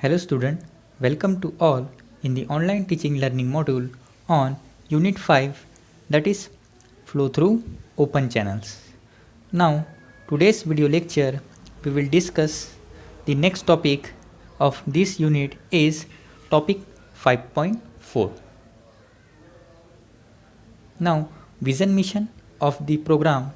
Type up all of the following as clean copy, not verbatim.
Hello student, welcome to all in the online teaching learning module on Unit 5, that is Flow Through Open Channels. Now today's video lecture we will discuss the next topic of this unit is topic 5.4. Now vision mission of the program.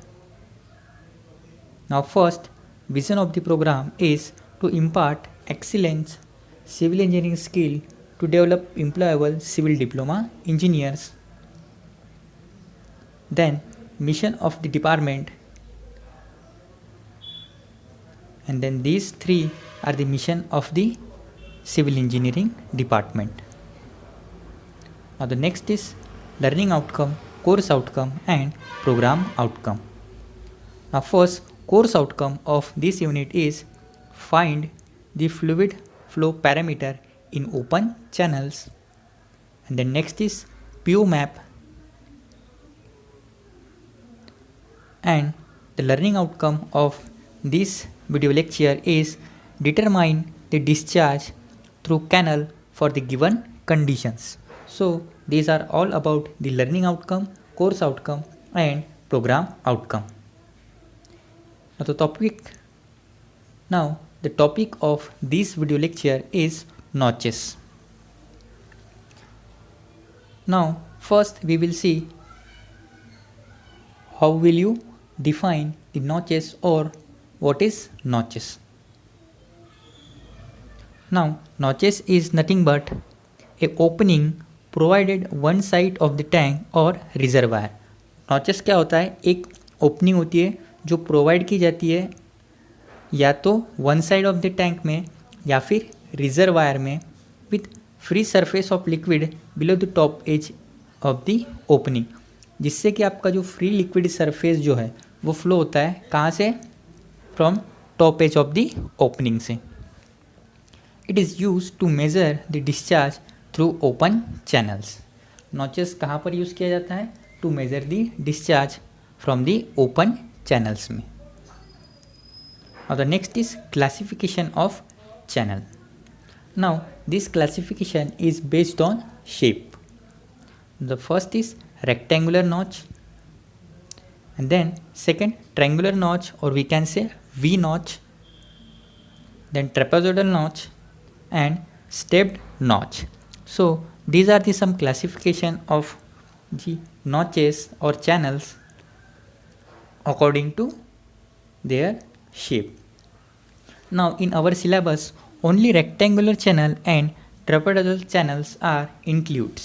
Now first vision of the program is to impart excellence civil engineering skill to develop employable civil diploma engineers. Then mission of the department, and then these three are the mission of the civil engineering department. Now the next is learning outcome, course outcome and program outcome. Now first course outcome of this unit is find the fluid flow parameter in open channels, and then next is PO map, and the learning outcome of this video lecture is determine the discharge through canal for the given conditions. So these are all about the learning outcome, course outcome and program outcome. Now the topic of this video lecture is notches. Now first we will see how will you define the notches or what is notches. Now notches is nothing but a opening provided one side of the tank or reservoir. Notches क्या होता है? एक opening होती है जो provide की जाती है या तो one side of the tank में या फिर रिजर्वायर में with free surface of liquid below the top edge of the opening, जिससे कि आपका जो फ्री लिक्विड सरफेस जो है वो फ्लो होता है कहाँ से? From top edge of the opening से. It is use to measure the discharge through open channels. Notches कहाँ पर यूज़ किया जाता है? To measure the discharge from the open channels में. Now the next is classification of channel. Now this classification is based on shape. The first is rectangular notch, and then second triangular notch, or we can say V notch, then trapezoidal notch and stepped notch. So these are the some classification of the notches or channels according to their shape. Now in our syllabus only rectangular channel and trapezoidal channels are included.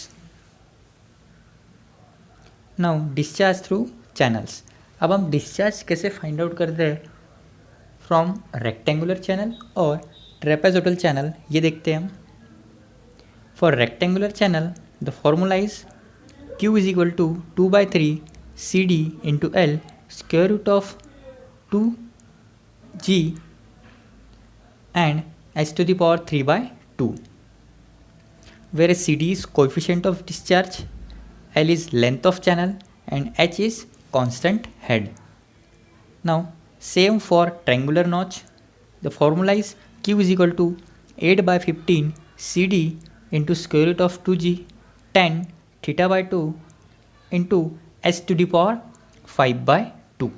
Now discharge through channels. अब हम discharge कैसे find out करते हैं from rectangular channel और trapezoidal channel, ये देखते हैं हम. For rectangular channel the formula is Q is equal to 2/3 CD into L square root of 2G and h to the power 3/2, whereas CD is coefficient of discharge, L is length of channel and h is constant head. Now same for triangular notch. The formula is Q is equal to 8/15 CD into square root of 2G tan θ/2 into h to the power 5/2,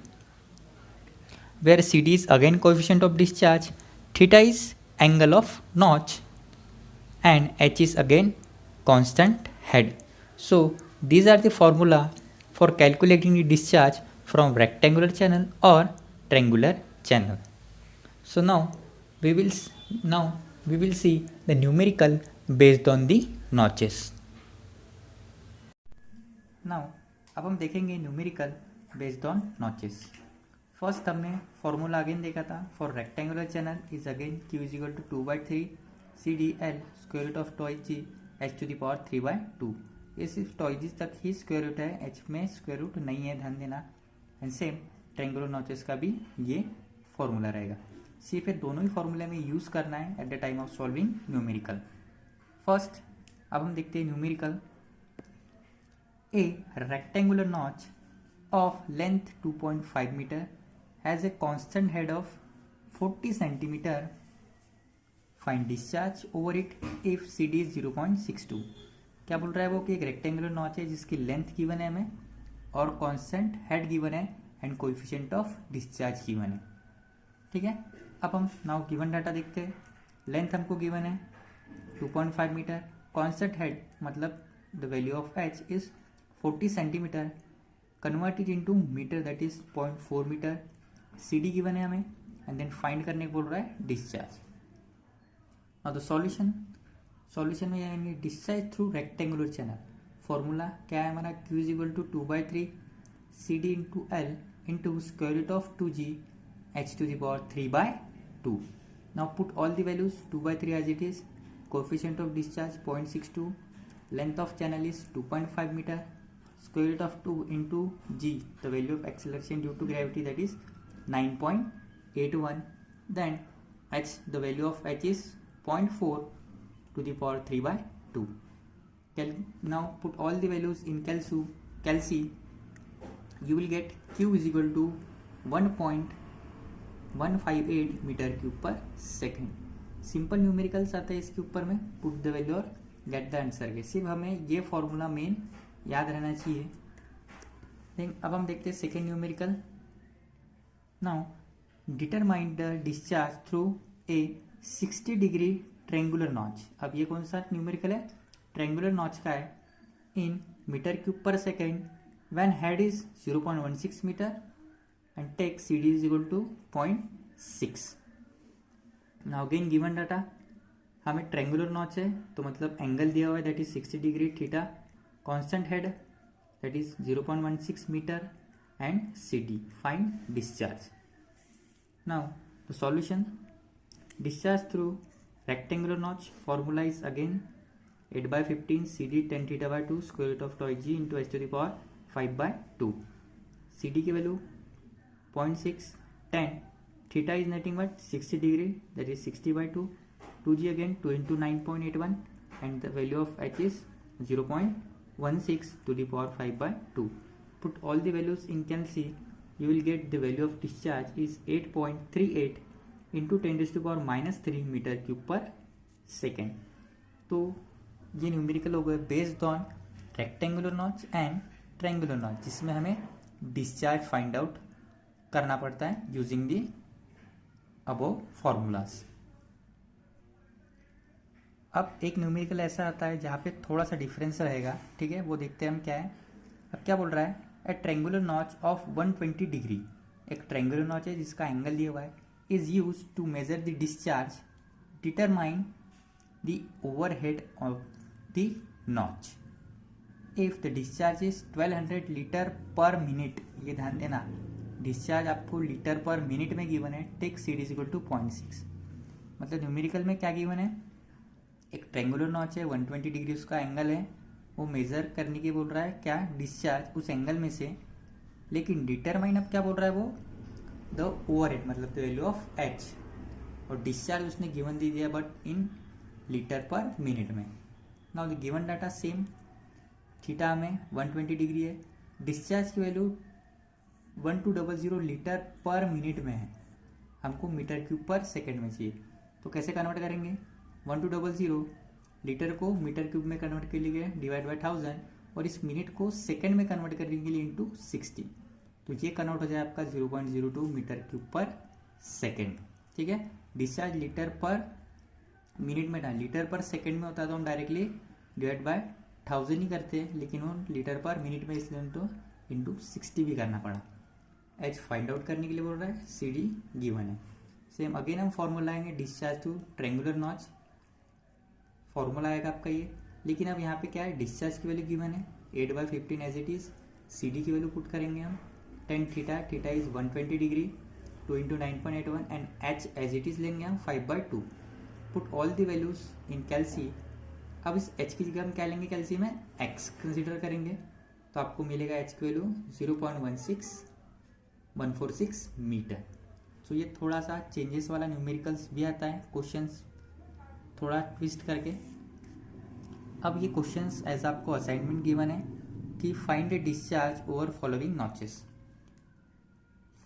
where CD is again coefficient of discharge, theta is angle of notch and h is again constant head. So these are the formula for calculating the discharge from rectangular channel or triangular channel. So now we will see the numerical based on the notches. Now अब हम देखेंगे numerical based on notches. First हमने formula again देखा था for rectangular channel is again Q is equal to 2/3 CD L square root of 2G h to the power 3/2. ये सिर्फ 2G तक ही स्क्वायर रूट है, h में स्क्वायर रूट नहीं है, ध्यान देना. एंड सेम ट्रायंगुलर नॉचेस का भी ये फॉर्मूला रहेगा. सिर्फ दोनों ही फॉर्मूले में यूज़ करना है at the time of solving numerical. First अब हम देखते हैं numerical. A rectangular notch of length 2.5 metre has a constant head of 40 centimeter find discharge over it if C D is 0.62। क्या बोल रहा है वो कि एक रेक्टेंगुलर नॉच है जिसकी लेंथ गिवन है हमें और कॉन्स्टेंट हेड गिवन है and coefficient of discharge given है। ठीक है, अब हम नाउ गिवन डाटा देखते हैं। लेंथ हमको गिवन है 2.5 मीटर, कॉन्स्टेंट हेड मतलब the value of H is 40 centimetre, converted into metre that is 0.4 metre. C D given है हमें एंड देन फाइंड करने को बोल रहा है डिस्चार्ज। नाउ द सॉल्यूशन में आएंगे discharge through rectangular channel. Formula क्या है हमारा, Q is equal to 2/3 C D into L into square root of 2G h to the power 3/2। Now put all the values 2/3 as it is, coefficient of discharge 0.62, length of channel is 2.5 meter, square root of 2 into G, the value of acceleration due to gravity, that is 9.81, then h, the value of h is 0.4 to the power 3/2. Now put all the values in calc, you will get Q is equal to 1.158 metre cube per second. Simple numericals आता है इसके ऊपर में, put the value और get the answer के। सिर्फ हमें ये फॉर्मूला मेन याद रहना चाहिए। देन अब हम देखते हैं second numerical. Now determine the discharge through a 60 degree triangular notch. अब ये कौन सा न्यूमेरिकल है, ट्रेंगुलर नॉच का है, in metre cube per second when head is 0.16 metre and take CD is equal to 0.6। Now again given data, हमें triangular notch है तो मतलब एंगल दिया हुआ है that is 60 degree theta, constant head that is 0.16 metre and CD। Find discharge. Now the solution, discharge through rectangular notch formula is again 8/15 CD tan θ/2 square root of G into h to the power 5/2। CD की value 0.6, tan theta is nothing but 60 degree, that is 60/2, 2G again 2 into 9.81 and the value of h is 0.16 to the power 5/2. Put all the values in calc, you will get the value of discharge is 8.38 into 10 to the power -3 metre cube per second. तो ये numerical हो गए based on rectangular notch and triangular notch, जिसमें हमें discharge find out करना पड़ता है using the above formulas. अब एक न्यूमेरिकल ऐसा आता है जहाँ पे थोड़ा सा डिफरेंस रहेगा, ठीक है, वो देखते हैं हम क्या है। अब क्या बोल रहा है, a triangular notch of 120 degree, एक ट्रेंगुलर नॉच है जिसका एंगल दिया हुआ है, is use to measure the discharge, determine the overhead of the notch if the discharge is 1200 litre per minute. ये ध्यान देना, डिस्चार्ज आपको लीटर पर मिनट में गिवन है, take CD is equal to 0.6। मतलब न्यूमेरिकल में क्या गिवन है, एक ट्रेंगुलर नॉच है 120 डिग्री उसका एंगल है, वो मेजर करने की बोल रहा है क्या, डिस्चार्ज उस एंगल में से। लेकिन डिटरमाइन अब क्या बोल रहा है वो, द ओवरहेड मतलब द वैल्यू ऑफ h, और डिस्चार्ज उसने गिवन दे दिया but in litre per minute में। Now the given data same, theta में 120 डिग्री है, डिस्चार्ज की वैल्यू 1200 लीटर पर मिनट में है, हमको मीटर क्यूब पर सेकेंड में चाहिए। तो कैसे कन्वर्ट करेंगे, 1200 लीटर को मीटर क्यूब में कन्वर्ट के लिए डिवाइड बाय 1000 और इस मिनट को सेकेंड में कन्वर्ट करने के लिए इंटू 60, तो ये कन्वर्ट हो जाए आपका 0.02 मीटर क्यूब पर सेकेंड। ठीक है, डिस्चार्ज लीटर पर मिनट में था, लीटर पर सेकेंड में होता है तो हम डायरेक्टली डिवाइड बाय 1000 ही करते हैं, लेकिन वो लीटर पर मिनट में इसलिए तो इंटू 60 भी करना पड़ा। एच फाइंड आउट करने के लिए बोल रहा है, CD गिवन है। सेम अगेन हम फॉर्मूला आएंगे discharge to triangular notch, formula आएगा आपका ये। लेकिन अब यहाँ पे क्या है, डिस्चार्ज की वैल्यू गिवन है 8/15 एज इट इज, CD की वैल्यू पुट करेंगे हम, tan theta, theta is 120 degree, 2 into 9.81 and h as it is लेंगे हम 5/2। Put all the values in calcy. अब इस h की जगह हम क्या लेंगे, कैल्सी में x कंसिडर करेंगे, तो आपको मिलेगा h की वैल्यू 0.16146 मीटर। तो ये थोड़ा सा चेंजेस वाला न्यूमेरिकल्स भी आता है, क्वेश्चंस थोड़ा ट्विस्ट करके। अब ये क्वेश्चंस एज आपको असाइनमेंट गिवन है कि find A discharge over following notches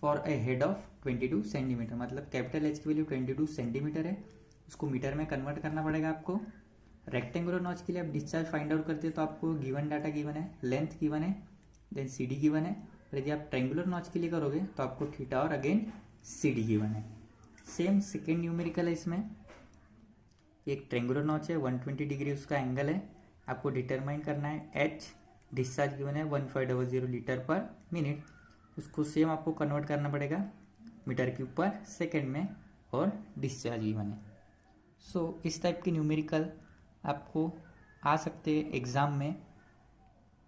for a head of 22 centimetre, मतलब कैपिटल H की वैल्यू 22 सेंटीमीटर है उसको मीटर में कन्वर्ट करना पड़ेगा आपको। रेक्टेंगुलर नॉच के लिए आप डिस्चार्ज फाइंड आउट करते हो तो आपको गिवन डाटा गिवन है, लेंथ गिवन है, देन सी डी गिवन है। और यदि आप ट्रेंगुलर नॉच के लिए करोगे तो आपको थीटा और अगेन सी डी गिवन है। सेम सेकेंड न्यूमेरिकल है इसमें। एक ट्रेंगुलर नॉच है, 120 डिग्री उसका एंगल है, आपको डिटरमाइन करना है एच, डिस्चार्ज गिवन है 1500 लीटर पर मिनट। उसको सेम आपको कन्वर्ट करना पड़ेगा मीटर क्यूब पर सेकेंड में, और डिस्चार्ज गिवन है। सो इस टाइप के न्यूमेरिकल आपको आ सकते हैं एग्जाम में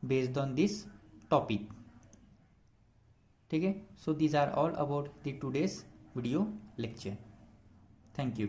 बेस्ड ऑन दिस टॉपिक। ठीक है, so these are all about the today's video lecture. Thank you.